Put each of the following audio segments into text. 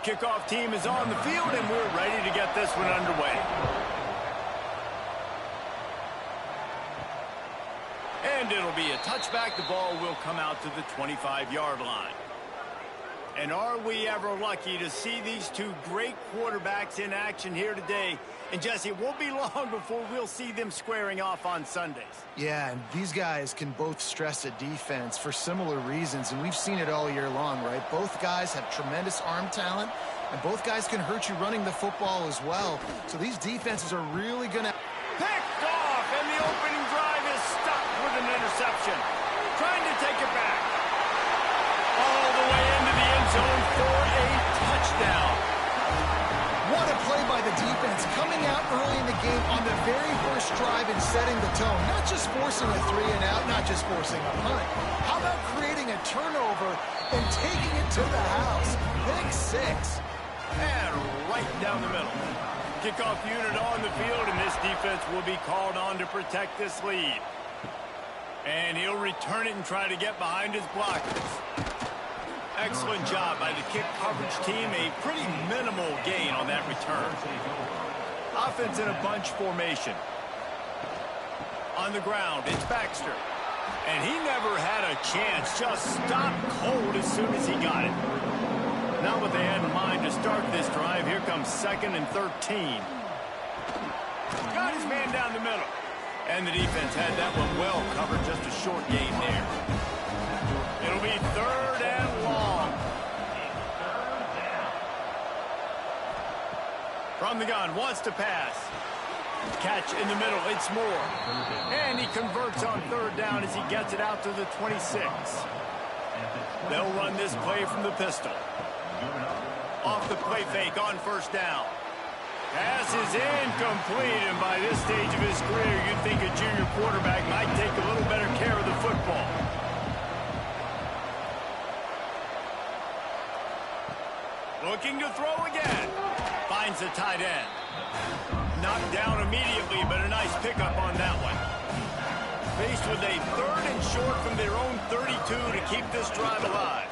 Kickoff team is on the field, and we're ready to get this one underway. And it'll be a touchback. The ball will come out to the 25-yard line. And are we ever lucky to see these two great quarterbacks in action here today? And, Jesse, it won't be long before we'll see them squaring off on Sundays. Yeah, and these guys can both stress a defense for similar reasons, and we've seen it all year long, right? Both guys have tremendous arm talent, and both guys can hurt you running the football as well. So these defenses are really going to... Picked off, and the opening drive is stopped with an interception. Trying to take it back. All the way into the end zone for a touchdown. What a play by the defense, coming out early in the game on the very first drive and setting the tone. Not just forcing a 3-and-out, not just forcing a punt. How about creating a turnover and taking it to the house? Pick 6. And right down the middle. Kickoff unit on the field, and this defense will be called on to protect this lead. And he'll return it and try to get behind his blockers. Excellent job by the kick coverage team. A pretty minimal gain on that return. Offense in a bunch formation. On the ground, it's Baxter. And he never had a chance. Just stopped cold as soon as he got it. Not what they had in mind to start this drive. Here comes 2nd and 13. Got his man down the middle. And the defense had that one well covered. Just a short gain there. It'll be 3rd and long. From the gun, wants to pass. Catch in the middle, it's Moore. And he converts on 3rd down as he gets it out to the 26. They'll run this play from the pistol. Off the play fake on 1st down. Pass is incomplete, and by this stage of his career, you'd think a junior quarterback might take a little better care of the football. Looking to throw again. Finds the tight end. Knocked down immediately, but a nice pickup on that one. Faced with a 3rd and short from their own 32 to keep this drive alive.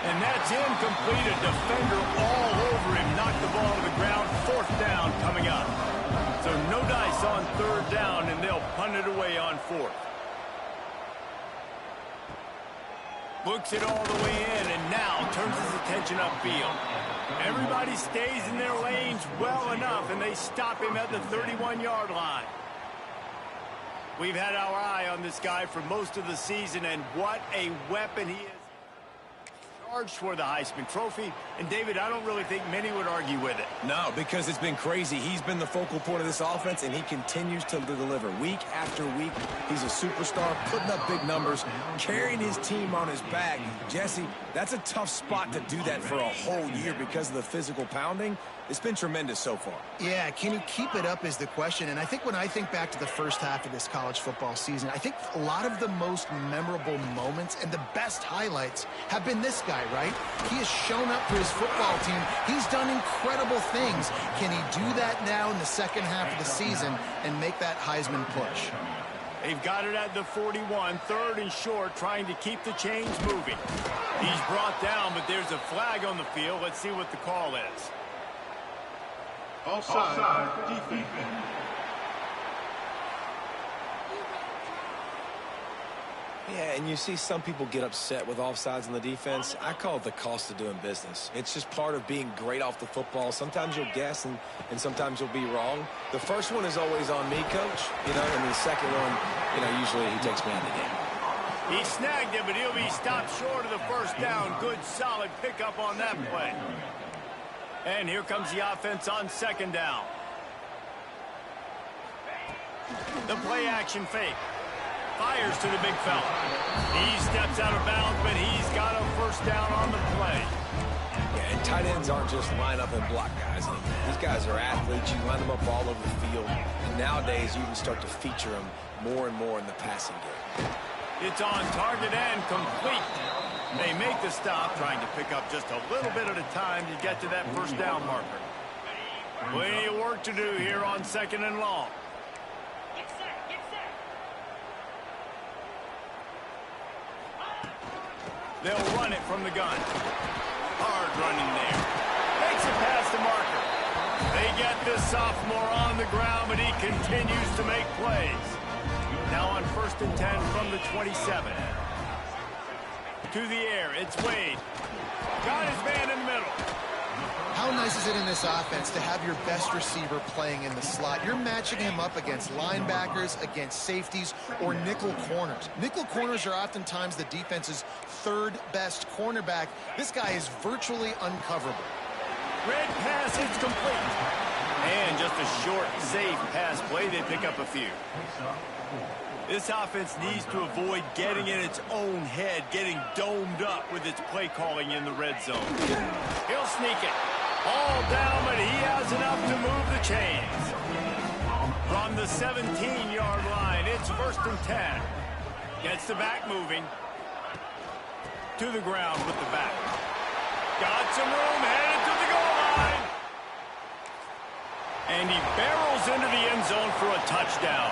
And that's incomplete. A defender all over him. Knocked the ball to the ground. 4th down coming up. So no dice on 3rd down, and they'll punt it away on 4th. Looks it all the way in, and now turns his attention upfield. Everybody stays in their lanes well enough, and they stop him at the 31-yard line. We've had our eye on this guy for most of the season, and what a weapon he is. Charged for the Heisman Trophy, and David, I don't really think many would argue with it. No, because it's been crazy. He's been the focal point of this offense, and he continues to deliver week after week. He's a superstar, putting up big numbers, carrying his team on his back. Jesse, that's a tough spot to do that for a whole year because of the physical pounding. It's been tremendous so far. Yeah, can he keep it up is the question. And I think when I think back to the first half of this college football season, I think a lot of the most memorable moments and the best highlights have been this guy, right? He has shown up for his football team. He's done incredible things. Can he do that now in the second half of the season and make that Heisman push? They've got it at the 41, 3rd and short, trying to keep the chains moving. He's brought down, but there's a flag on the field. Let's see what the call is. Offside, defense. Yeah, and you see some people get upset with offsides on the defense. I call it the cost of doing business. It's just part of being great off the football. Sometimes you'll guess and sometimes you'll be wrong. The first one is always on me, Coach, and the second one, usually he takes me out of the game. He snagged it, but he'll be stopped short of the 1st down. Good, solid pickup on that play. And here comes the offense on 2nd down. The play action fake. Fires to the big fella. He steps out of bounds, but he's got a 1st down on the play. Yeah, and tight ends aren't just line up and block guys. These guys are athletes. You line them up all over the field. And nowadays, you can start to feature them more and more in the passing game. It's on target and complete. They make the stop, trying to pick up just a little bit at a time to get to that 1st down marker. Plenty of work to do here on 2nd and long. They'll run it from the gun. Hard running there. Makes it past the marker. They get this sophomore on the ground, but he continues to make plays. Now on 1st and 10 from the 27. To the air, it's Wade. Got his man in the middle. How nice is it in this offense to have your best receiver playing in the slot? You're matching him up against linebackers, against safeties, or nickel corners. Nickel corners are oftentimes the defense's third best cornerback. This guy is virtually uncoverable. Red pass is complete. And just a short, safe pass play. They pick up a few. This offense needs to avoid getting in its own head, getting domed up with its play calling in the red zone. He'll sneak it. All down, but he has enough to move the chains. From the 17-yard line, it's 1st and 10. Gets the back moving. To the ground with the back. Got some room, headed to the goal line. And he barrels into the end zone for a touchdown.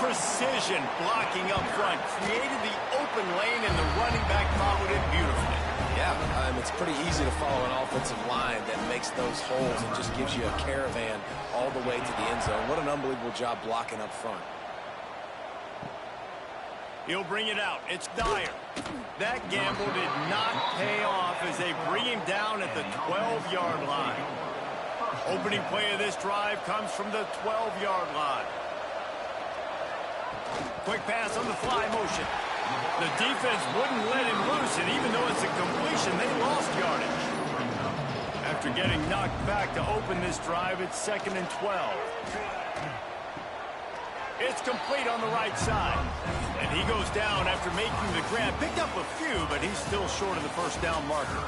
Precision blocking up front. Created the open lane, and the running back followed it beautifully. Yeah, it's pretty easy to follow an offensive line that makes those holes and just gives you a caravan all the way to the end zone. What an unbelievable job blocking up front. He'll bring it out. It's Dyer. That gamble did not pay off as they bring him down at the 12-yard line. Opening play of this drive comes from the 12-yard line. Quick pass on the fly motion. The defense wouldn't let him loose, and even though it's a completion, they lost yardage. After getting knocked back to open this drive, it's 2nd and 12. It's complete on the right side. And he goes down after making the grab. Picked up a few, but he's still short of the first down marker.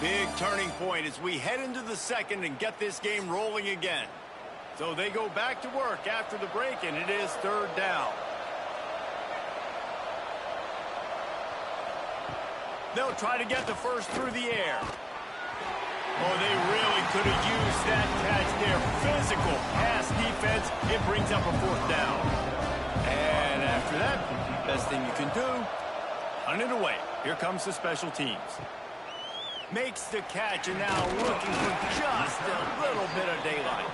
Big turning point as we head into the second and get this game rolling again. So they go back to work after the break, and it is 3rd down. They'll try to get the first through the air. Oh, they really could have used that catch there. Physical pass defense. It brings up a 4th down. And after that, best thing you can do, hunt it away. Here comes the special teams. Makes the catch, and now looking for just a little bit of daylight.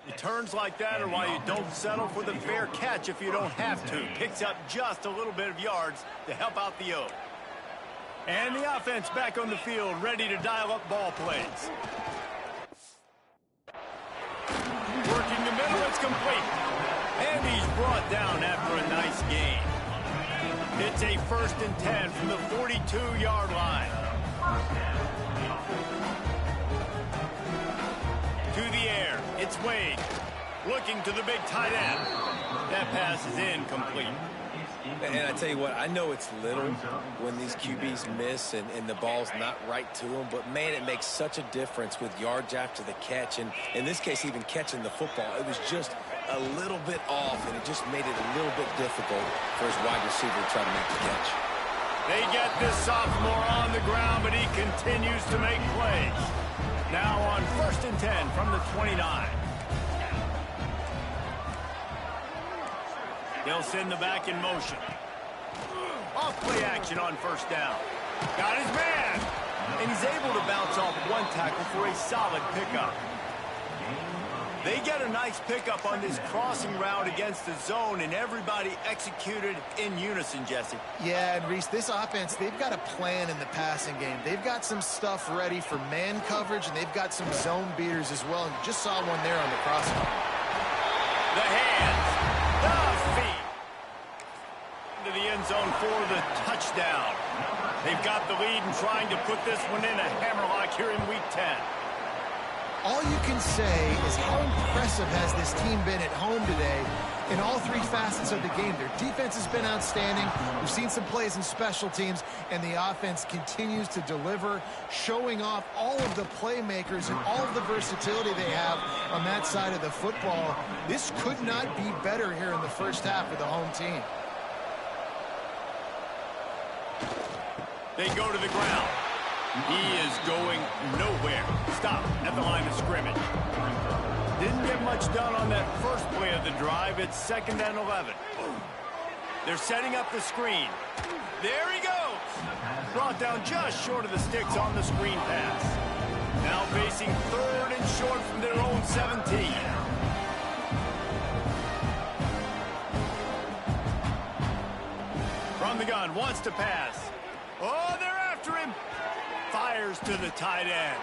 Returns like that are why you don't settle for the fair catch if you don't have to. Picks up just a little bit of yards to help out the O. And the offense back on the field, ready to dial up ball plays. Working the middle, it's complete. And he's brought down after a nice gain. It's a 1st and 10 from the 42-yard line. To the air, it's Wade. Looking to the big tight end. That pass is incomplete. And I tell you what, I know it's little when these QBs miss and the ball's not right to them, but man, it makes such a difference with yards after the catch. And in this case, even catching the football, it was just a little bit off, and it just made it a little bit difficult for his wide receiver to try to make the catch. They get this sophomore on the ground, but he continues to make plays. Now on 1st and 10 from the 29. They'll send the back in motion. Off play action on 1st down. Got his man. And he's able to bounce off one tackle for a solid pickup. They get a nice pickup on this crossing route against the zone, and everybody executed in unison, Jesse. Yeah, and Reese, this offense, they've got a plan in the passing game. They've got some stuff ready for man coverage, and they've got some zone beaters as well. And just saw one there on the crossing. The hands, the feet. Into the end zone for the touchdown. They've got the lead and trying to put this one in a hammerlock here in Week 10. All you can say is how impressive has this team been at home today in all three facets of the game. Their defense has been outstanding. We've seen some plays in special teams, and the offense continues to deliver, showing off all of the playmakers and all of the versatility they have on that side of the football. This could not be better here in the first half of the home team. They go to the ground. He is going nowhere. Stop at the line of scrimmage. Didn't get much done on that first play of the drive. It's 2nd and 11. They're setting up the screen. There he goes. Brought down just short of the sticks on the screen pass. Now facing 3rd and short from their own 17. From the gun, wants to pass. Oh, they're after him. Fires to the tight end.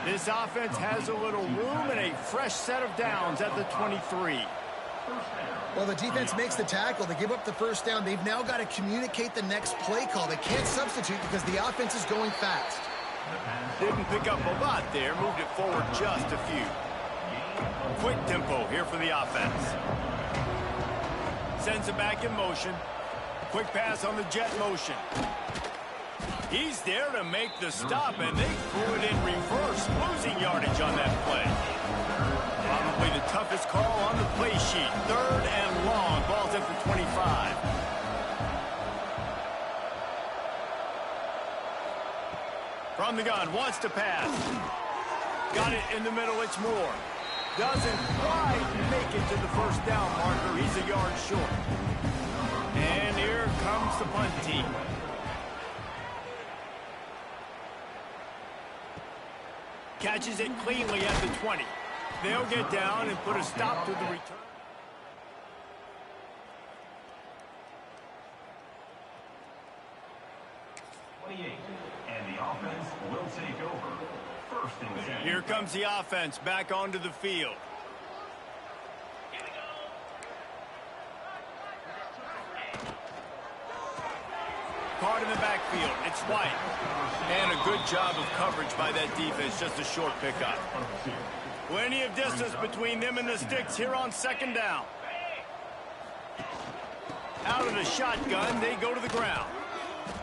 This offense has a little room and a fresh set of downs at the 23. Well, the defense makes the tackle. They give up the first down. They've now got to communicate the next play call. They can't substitute because the offense is going fast. Didn't pick up a lot there. Moved it forward just a few. Quick tempo here for the offense. Sends it back in motion. Quick pass on the jet motion. He's there to make the stop, and they threw it in reverse, losing yardage on that play. Probably the toughest call on the play sheet. 3rd and long. Ball's at the 25. From the gun, wants to pass. Got it in the middle, it's Moore. Doesn't quite make it to the first down marker. He's a yard short. And here comes the punt team. Catches it cleanly at the 20. They'll get down and put a stop to the return. And the offense will take over. 1st and 10. Here comes the offense back onto the field. Caught in the backfield. It's White. And a good job of coverage by that defense. Just a short pickup. Plenty of distance between them and the sticks here on 2nd down. Out of the shotgun, they go to the ground.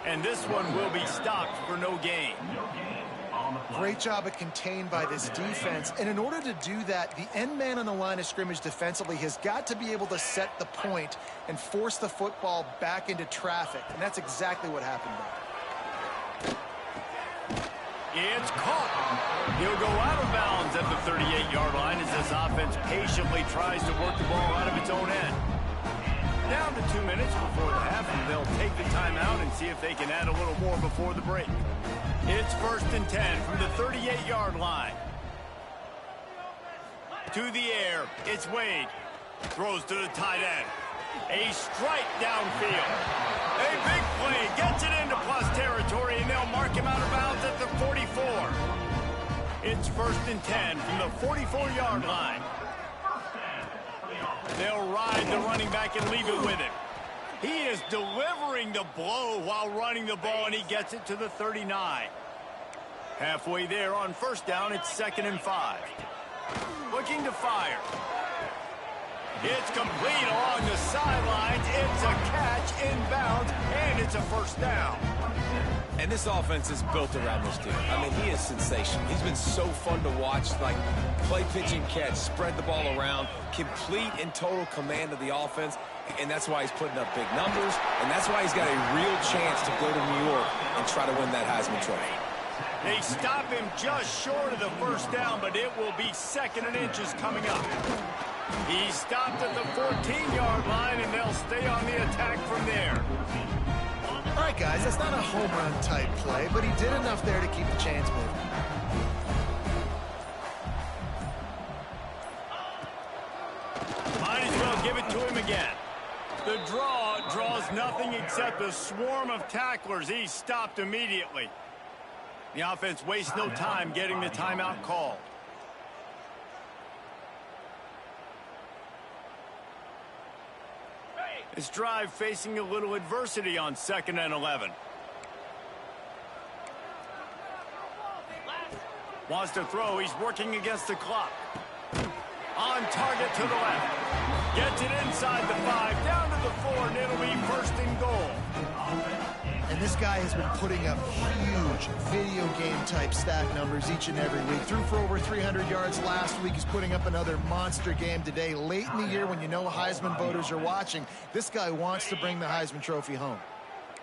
And this one will be stopped for no gain. Great job at contained by this defense. And in order to do that, the end man on the line of scrimmage defensively has got to be able to set the point and force the football back into traffic. And that's exactly what happened there. It's caught. He'll go out of bounds at the 38-yard line as this offense patiently tries to work the ball out of its own end. Down to 2 minutes before the half, and they'll take the timeout and see if they can add a little more before the break. It's 1st and 10 from the 38-yard line. To the air, it's Wade. Throws to the tight end. A strike downfield. A big play, gets it into plus territory, and they'll mark him out of bounds at the 44. It's 1st and 10 from the 44-yard line. They'll ride the running back and leave it with him. He is delivering the blow while running the ball, and he gets it to the 39. Halfway there on 1st down, it's 2nd and 5. Looking to fire. It's complete along the sidelines. It's a catch inbounds, and it's a 1st down. And this offense is built around this dude. I mean, he is sensational. He's been so fun to watch, like play, pitch, and catch, spread the ball around, complete and total command of the offense, and that's why he's putting up big numbers, and that's why he's got a real chance to go to New York and try to win that Heisman Trophy. They stop him just short of the 1st down, but it will be 2nd and inches coming up. He stopped at the 14-yard line, and they'll stay on the attack from there. All right, guys, that's not a home run type play, but he did enough there to keep the chains moving. Might as well give it to him again. The draw draws nothing except a swarm of tacklers. He's stopped immediately. The offense wastes no time getting the timeout called. This drive facing a little adversity on 2nd and 11. Wants to throw. He's working against the clock. On target to the left. Gets it inside the 5, down to the 4, and it'll be 1st and goal. And this guy has been putting up huge video game type stat numbers each and every week. Threw for over 300 yards last week. He's putting up another monster game today. Late in the year when you know Heisman voters are watching, this guy wants to bring the Heisman Trophy home.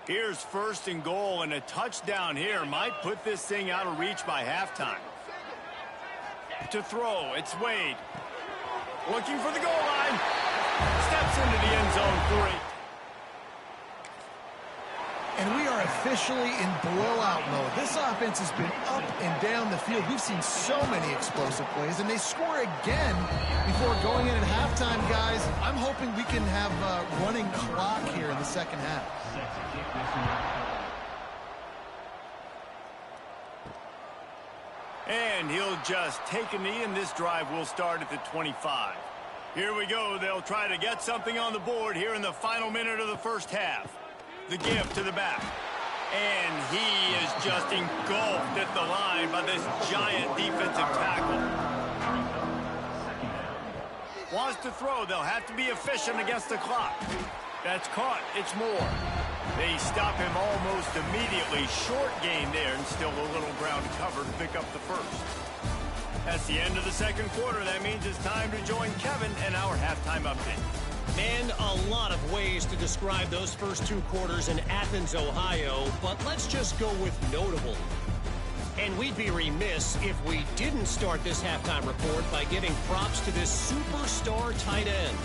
Here's first and goal, and a touchdown here might put this thing out of reach by halftime. To throw, it's Wade. Looking for the goal line. Steps into the end zone for it. And we are officially in blowout mode. This offense has been up and down the field. We've seen so many explosive plays, and they score again before going in at halftime, guys. I'm hoping we can have a running clock here in the second half. And he'll just take a knee, and this drive will start at the 25. Here we go. They'll try to get something on the board here in the final minute of the first half. The give to the back. And he is just engulfed at the line by this giant defensive tackle. Wants to throw. They'll have to be efficient against the clock. That's caught. It's Moore. They stop him almost immediately. Short gain there, and still a little ground to cover to pick up the first. That's the end of the second quarter. That means it's time to join Kevin and our halftime update. Man, a lot of ways to describe those first two quarters in Athens, Ohio, but let's just go with notable. And we'd be remiss if we didn't start this halftime report by giving props to this superstar tight end.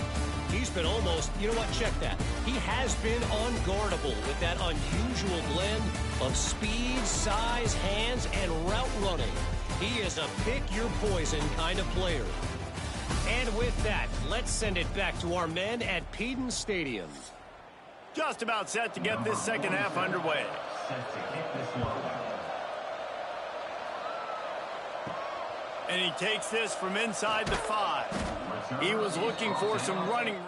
He's been almost, you know what, check that. He has been unguardable with that unusual blend of speed, size, hands, and route running. He is a pick-your-poison kind of player. And with that, let's send it back to our men at Peden Stadium. Just about set to get this second half underway. And he takes this from inside the 5. He was looking for some running room.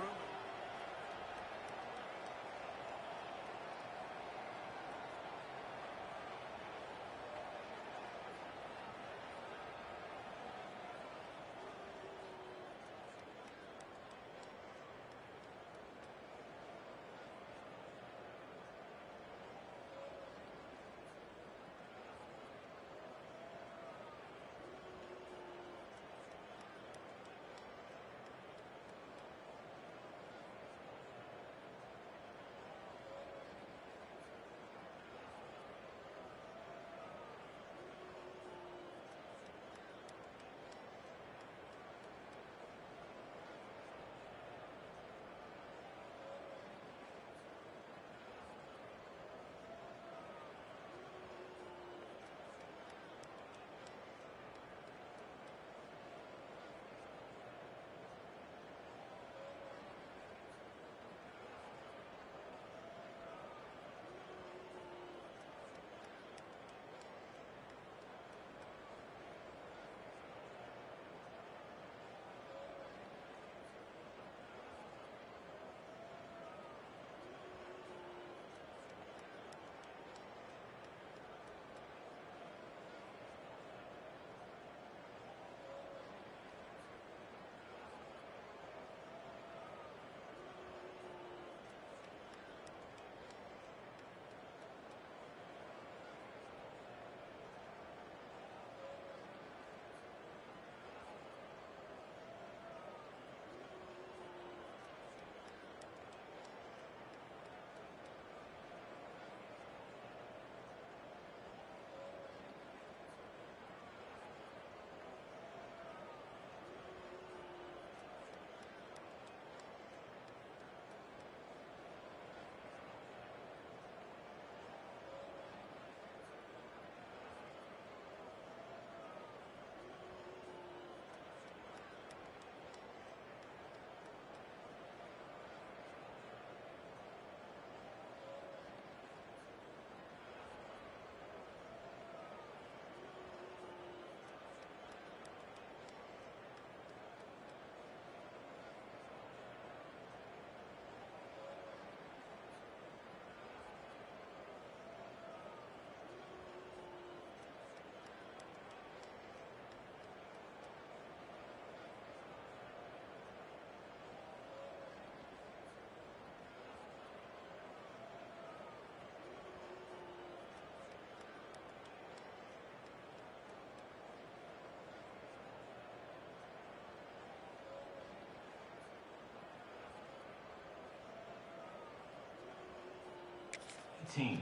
team.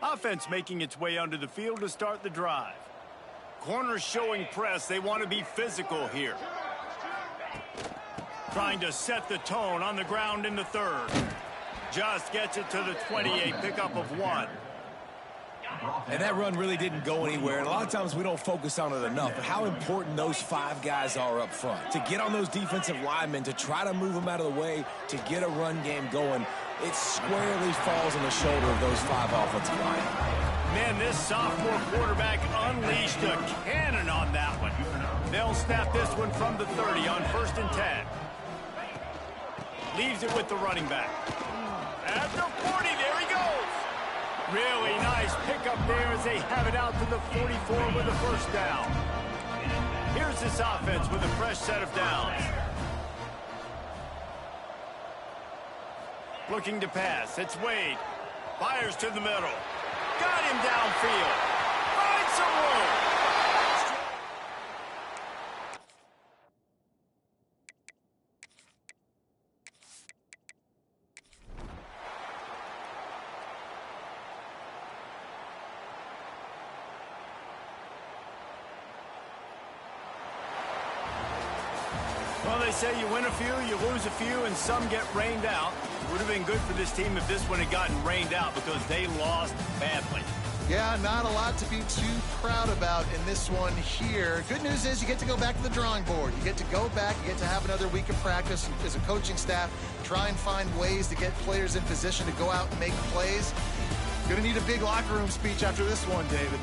Offense making its way onto the field to start the drive. Corners showing press. They want to be physical here. Trying to set the tone on the ground in the third. Just gets it to the 28, pickup of 1. And that run really didn't go anywhere. And a lot of times we don't focus on it enough. But how important those 5 guys are up front. To get on those defensive linemen, to try to move them out of the way, to get a run game going, it squarely falls on the shoulder of those 5 offensive linemen. Man, this sophomore quarterback unleashed a cannon on that one. They'll snap this one from the 30 on 1st and 10. Leaves it with the running back. At the 40, there he goes. Really nice pickup there as they have it out to the 44 with a first down. Here's this offense with a fresh set of downs. Looking to pass. It's Wade. Fires to the middle. Got him downfield. Finds some room. Well, they say you win a few, you lose a few, and some get rained out. It would have been good for this team if this one had gotten rained out because they lost badly. Yeah, not a lot to be too proud about in this one here. Good news is you get to go back to the drawing board. You get to go back, you get to have another week of practice as a coaching staff, try and find ways to get players in position to go out and make plays. Gonna need a big locker room speech after this one, David.